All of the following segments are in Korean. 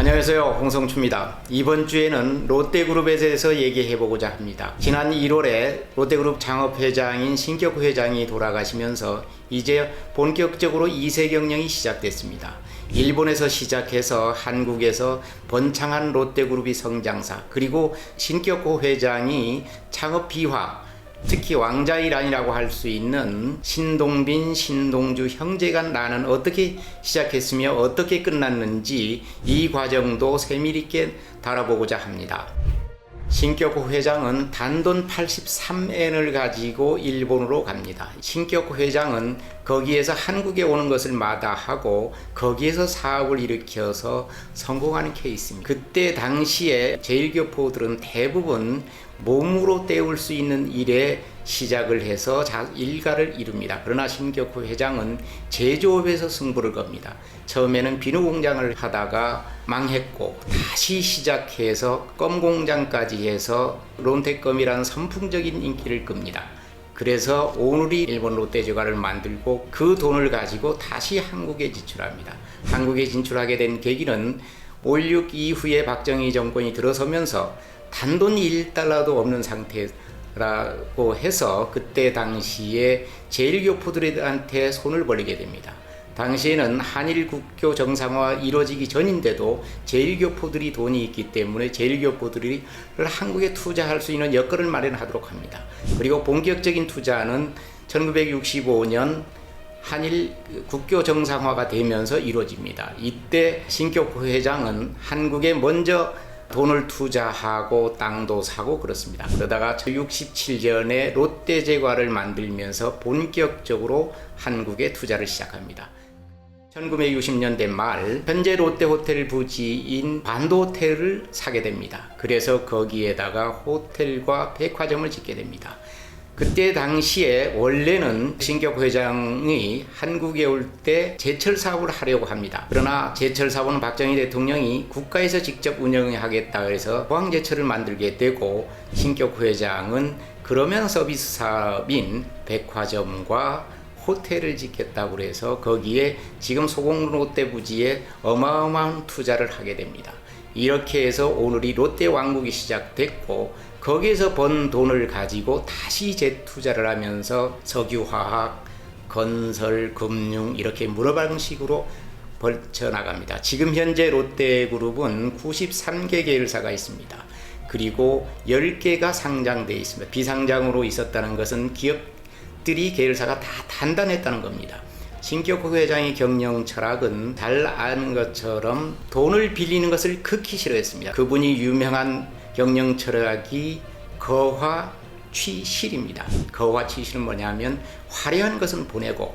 안녕하세요, 홍성추입니다. 이번 주에는 롯데그룹에 대해서 얘기해보고자 합니다. 지난 1월에 롯데그룹 창업회장인 신격호 회장이 돌아가시면서 이제 본격적으로 2세 경영이 시작됐습니다. 일본에서 시작해서 한국에서 번창한 롯데그룹이 성장사, 그리고 신격호 회장이 창업 비화, 특히 왕자일환이라고 할 수 있는 신동빈, 신동주 형제간 난은 어떻게 시작했으며 어떻게 끝났는지 이 과정도 세밀 있게 다뤄보고자 합니다. 신격호 회장은 단돈 83엔을 가지고 일본으로 갑니다. 신격호 회장은 거기에서 한국에 오는 것을 마다하고 거기에서 사업을 일으켜서 성공하는 케이스입니다. 그때 당시에 제1교포들은 대부분 몸으로 때울 수 있는 일에 시작을 해서 일가를 이룹니다. 그러나 신격호 회장은 제조업에서 승부를 겁니다. 처음에는 비누 공장을 하다가 망했고 다시 시작해서 껌 공장까지 해서 론테껌이라는 선풍적인 인기를 끕니다. 그래서 오누리 일본 롯데제과를 만들고 그 돈을 가지고 다시 한국에 진출합니다. 한국에 진출하게 된 계기는 5.16 이후에 박정희 정권이 들어서면서 단돈 1달러도 없는 상태라고 해서 그때 당시에 제1교포들한테 손을 벌리게 됩니다. 당시에는 한일 국교 정상화가 이루어지기 전인데도 제1교포들이 돈이 있기 때문에 제1교포들이 한국에 투자할 수 있는 여건을 마련하도록 합니다. 그리고 본격적인 투자는 1965년 한일 국교 정상화가 되면서 이루어집니다. 이때 신격호 회장은 한국에 먼저 돈을 투자하고 땅도 사고 그렇습니다. 그러다가 67년에 롯데제과를 만들면서 본격적으로 한국에 투자를 시작합니다. 1960년대 말 현재 롯데호텔 부지인 반도호텔을 사게 됩니다. 그래서 거기에다가 호텔과 백화점을 짓게 됩니다. 그때 당시에 원래는 신격호 회장이 한국에 올 때 제철 사업을 하려고 합니다. 그러나 제철 사업은 박정희 대통령이 국가에서 직접 운영하겠다 해서 포항제철을 만들게 되고 신격호 회장은 그러면 서비스 사업인 백화점과 호텔을 짓겠다고 해서 거기에 지금 소공 롯데 부지에 어마어마한 투자를 하게 됩니다. 이렇게 해서 오늘이 롯데 왕국이 시작됐고 거기에서 번 돈을 가지고 다시 재투자를 하면서 석유화학, 건설, 금융 이렇게 물어방식으로 벌쳐나갑니다. 지금 현재 롯데그룹은 93개 계열사가 있습니다. 그리고 10개가 상장되어 있습니다. 비상장으로 있었다는 것은 기업들이 계열사가 다 단단했다는 겁니다. 신격호 회장의 경영 철학은 잘 아는 것처럼 돈을 빌리는 것을 극히 싫어했습니다. 그분이 유명한 경영 철학이 거화취실입니다. 거화취실은 뭐냐면 화려한 것은 보내고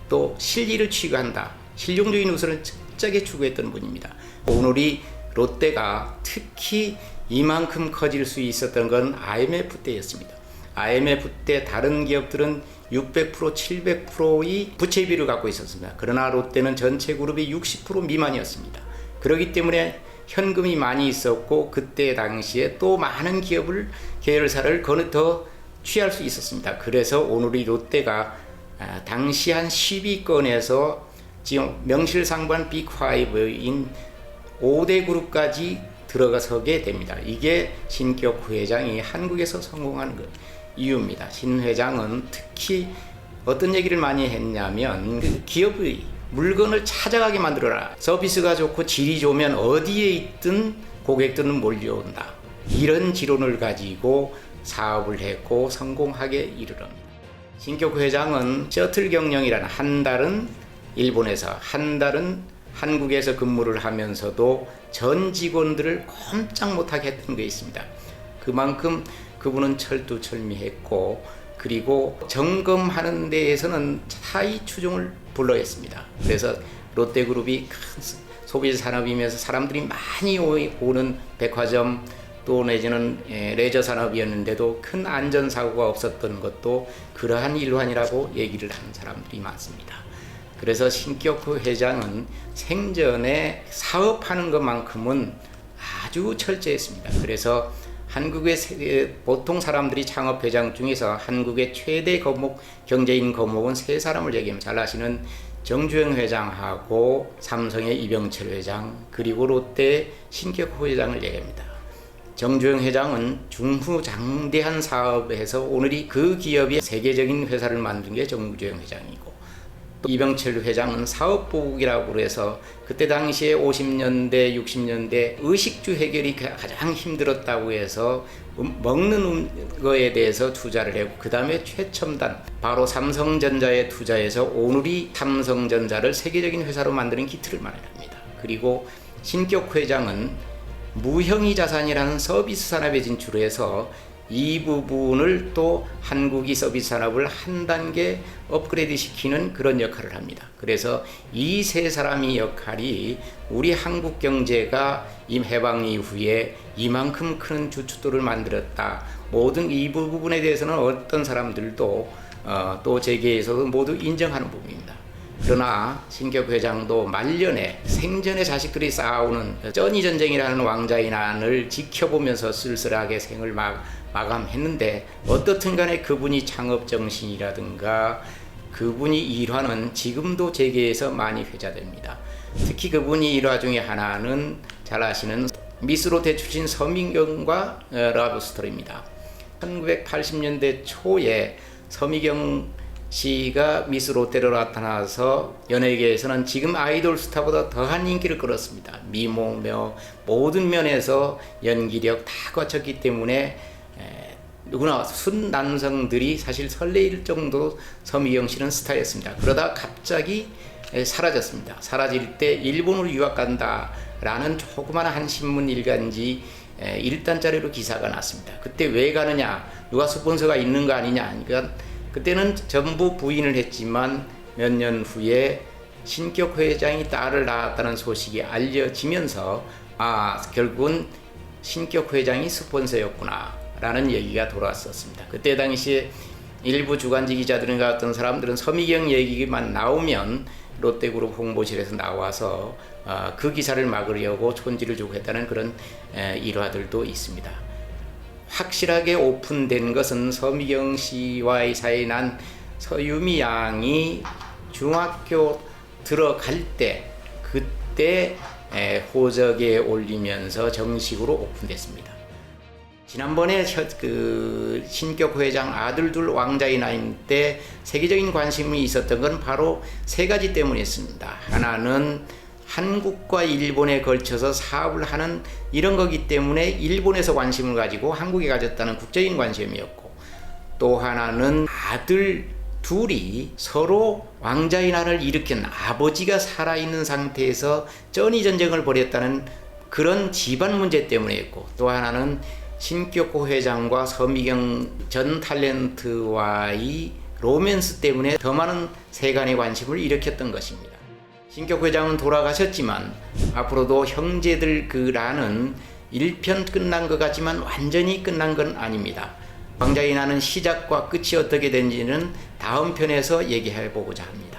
또 실리를 추구한다. 실용주의 노선을 철저하게 추구했던 분입니다. 오늘이 롯데가 특히 이만큼 커질 수 있었던 건 IMF 때였습니다. IMF 때 다른 기업들은 600%, 700%의 부채 비율을 갖고 있었습니다. 그러나 롯데는 전체 그룹이 60% 미만이었습니다. 그렇기 때문에 현금이 많이 있었고 그때 당시에 또 많은 계열사를 더 취할 수 있었습니다. 그래서 오늘의 롯데가 당시 한 10위권에서 지금 명실상부한 빅5인 5대 그룹까지 들어서게 됩니다. 이게 신격호 회장이 한국에서 성공한 이유입니다. 신 회장은 특히 어떤 얘기를 많이 했냐면 기업의 물건을 찾아가게 만들어라. 서비스가 좋고 질이 좋으면 어디에 있든 고객들은 몰려온다. 이런 지론을 가지고 사업을 했고 성공하게 이르릅니다. 신격호 회장은 셔틀 경영이라는 한 달은 일본에서 한 달은 한국에서 근무를 하면서도 전 직원들을 꼼짝 못하게 했던 게 있습니다. 그만큼 그분은 철두철미했고 그리고 점검하는 데에서는 사이 추종을 불러했습니다. 그래서 롯데그룹이 큰 소비자 산업이면서 사람들이 많이 오는 백화점 또 내지는 레저 산업이었는데도 큰 안전사고가 없었던 것도 그러한 일환이라고 얘기를 하는 사람들이 많습니다. 그래서 신격호 회장은 생전에 사업하는 것만큼은 아주 철저했습니다. 그래서 한국의 보통 사람들이 창업회장 중에서 한국의 최대 거목, 경제인 거목은 세 사람을 얘기하면 잘 아시는 정주영 회장하고 삼성의 이병철 회장 그리고 롯데 신격호 회장을 얘기합니다. 정주영 회장은 중후장대한 사업에서 오늘이 그 기업이 세계적인 회사를 만든 게 정주영 회장이고, 또 이병철 회장은 사업부국이라고 해서 그때 당시에 50년대 60년대 의식주 해결이 가장 힘들었다고 해서 먹는 거에 대해서 투자를 하고, 그 다음에 최첨단 바로 삼성전자에 투자해서 오늘이 삼성전자를 세계적인 회사로 만드는 기틀을 마련합니다. 그리고 신격 회장은 무형의 자산이라는 서비스 산업에 진출해서 이 부분을 또 한국이 서비스 산업을 한 단계 업그레이드 시키는 그런 역할을 합니다. 그래서 이 세 사람의 역할이 우리 한국 경제가 해방 이후에 이만큼 큰 주춧돌을 만들었다. 모든 이 부분에 대해서는 어떤 사람들도 또 재계에서도 모두 인정하는 부분입니다. 그러나 신격 회장도 말년에 생전에 자식들이 싸우는 쩐이 전쟁이라는 왕자의 난을 지켜보면서 쓸쓸하게 생을 마감했는데, 어떻든 간에 그분이 창업 정신이라든가 그분이 일화는 지금도 재계에서 많이 회자됩니다. 특히 그분이 일화 중에 하나는 잘 아시는 미스 롯데 출신 서민경과 러브스토리입니다. 1980년대 초에 서민경 씨가 미스 롯데로 나타나서 연예계에서는 지금 아이돌 스타보다 더한 인기를 끌었습니다. 미모며 모든 면에서 연기력 다 갖췄기 때문에 누구나 순 남성들이 사실 설레일 정도로 서미경 씨는 스타였습니다. 그러다 갑자기 사라졌습니다. 사라질 때 일본으로 유학 간다라는 조그마한 한 신문 일간지 1단짜리로 기사가 났습니다. 그때 왜 가느냐, 누가 스폰서가 있는 거 아니냐. 그러니까 그때는 전부 부인을 했지만 몇 년 후에 신격 회장이 딸을 낳았다는 소식이 알려지면서 결국은 신격 회장이 스폰서였구나 라는 얘기가 돌아왔었습니다. 그때 당시에 일부 주간지 기자들과 어떤 사람들은 서미경 얘기만 나오면 롯데그룹 홍보실에서 나와서 그 기사를 막으려고 촌지를 주고 했다는 그런 일화들도 있습니다. 확실하게 오픈된 것은 서미경 씨와의 사이에 난 서유미 양이 중학교 들어갈 때, 그때 호적에 올리면서 정식으로 오픈됐습니다. 지난번에 그 신격 회장 아들둘 왕자의 나이 때 세계적인 관심이 있었던 건 바로 세 가지 때문이었습니다. 하나는 한국과 일본에 걸쳐서 사업을 하는 이런 거기 때문에 일본에서 관심을 가지고 한국에 가졌다는 국제적인 관심이었고, 또 하나는 아들 둘이 서로 왕자의 난을 일으킨 아버지가 살아있는 상태에서 쩐이 전쟁을 벌였다는 그런 집안 문제 때문이었고, 또 하나는 신격호 회장과 서미경 전 탤런트와의 로맨스 때문에 더 많은 세간의 관심을 일으켰던 것입니다. 신격 회장은 돌아가셨지만 앞으로도 형제들 그라는 1편 끝난 것 같지만 완전히 끝난 건 아닙니다. 왕자의 난은 시작과 끝이 어떻게 된지는 다음 편에서 얘기해 보고자 합니다.